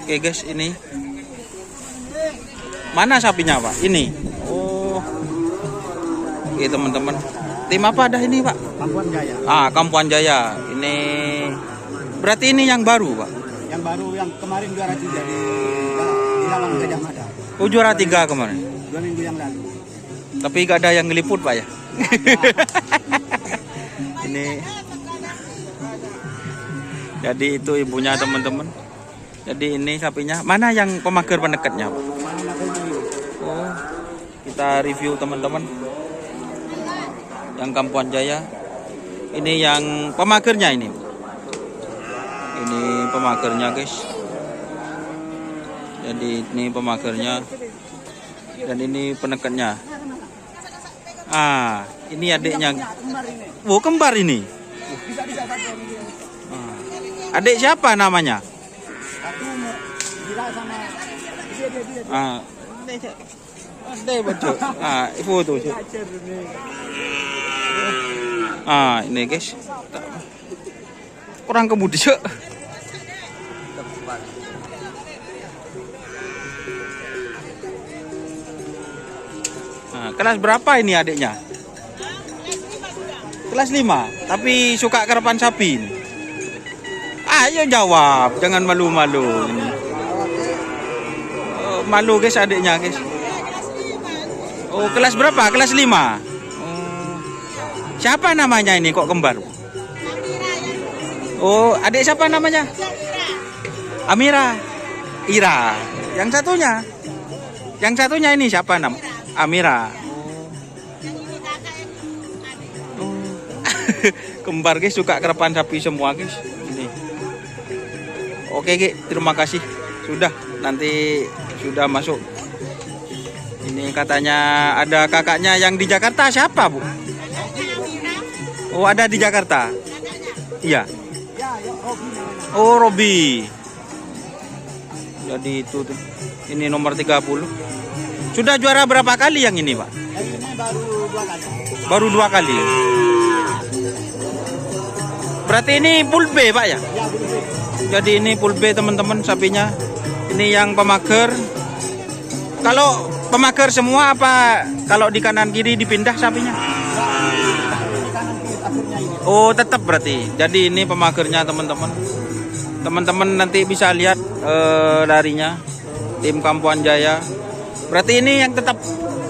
Oke guys, ini mana sapinya Pak? Ini. Oh, oke teman-teman. Tim apa dah ini Pak? Kampuan Jaya. Kampuan Jaya. Ini berarti ini yang baru Pak? Yang baru, yang kemarin juara 3 di Lawang Gajah Mada. Oh, juara 3 kemarin. 2 minggu yang lalu. Tapi gak ada yang ngeliput Pak ya? Ini. Jadi itu ibunya teman-teman. Jadi ini sapinya. Mana yang pemager penekatnya Pak? Oh, kita review teman-teman. Yang Kampuan Jaya. Ini yang pemagernya ini. Ini pemagernya guys. Jadi ini pemagernya. Dan ini penekatnya. Ini adiknya. Oh, kembar ini. Adik siapa namanya? Foto. Ini guys. Kurang kemudi cek. Kelas berapa ini adiknya? Kelas 5, tapi suka karapan sapi ini. Ayo jawab, jangan malu-malu ini. Oh, malu guys adiknya guys. Oh, kelas berapa? Kelas 5. Oh. Siapa namanya ini kok kembar? Oh, adik siapa namanya? Amira. Ira. Yang satunya ini siapa nam? Amira. Oh. Kembar guys, suka kerapan sapi semua guys. Ini. Oke, terima kasih. Sudah, nanti sudah masuk. Ini katanya ada kakaknya yang di Jakarta, siapa Bu? Oh, ada di Jakarta. Iya. Oh, Robi. Jadi itu tuh. Ini nomor 30. Sudah juara berapa kali yang ini, Pak? Yang ini baru 2 kali. Berarti ini full B, Pak ya? Ya, betul. Jadi ini full B teman-teman sapinya. Ini yang pemager. Kalau pemager semua apa kalau di kanan kiri dipindah sapinya? Oh, tetap berarti. Jadi ini pemagernya teman-teman. Teman-teman nanti bisa lihat larinya tim Kampuan Jaya. Berarti ini yang tetap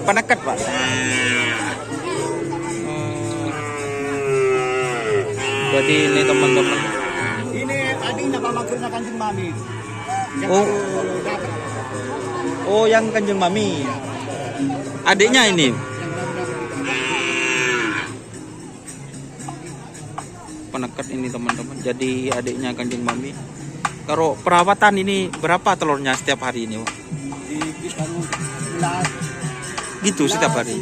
penekat, Pak. Jadi ini teman-teman. Ini adiknya pemagernya Kanjeng Mami. Oh, yang Kanjeng Mami. Adiknya ini. Penekat ini teman-teman. Jadi adiknya Kanjeng Mami. Kalau perawatan ini berapa telurnya setiap hari ini, Pak? Gitu setiap hari.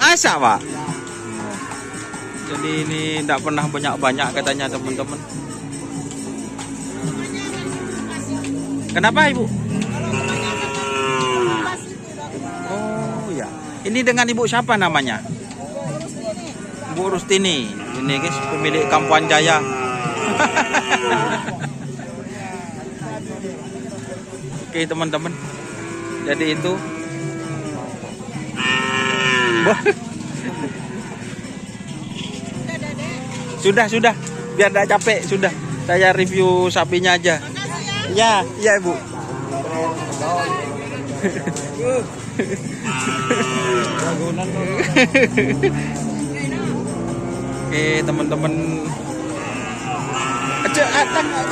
Masa, Pak? Jadi ini tidak pernah banyak-banyak katanya teman-teman. Kenapa Ibu? Oh ya. Ini dengan Ibu siapa namanya? Bu Rustini. Ini guys pemilik Kampuan Jaya. Oke teman-teman. Jadi itu. Sudah. Biar tidak capek, sudah. Saya review sapinya aja. Ya, Ibu. Oke, teman-teman.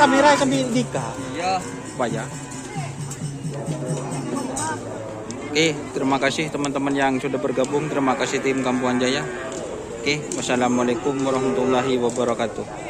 Kamera sambil Dika. Iya. Bayar. Oke, terima kasih teman-teman yang sudah bergabung. Terima kasih tim Kampuan Jaya. Oke, wassalamualaikum warahmatullahi wabarakatuh.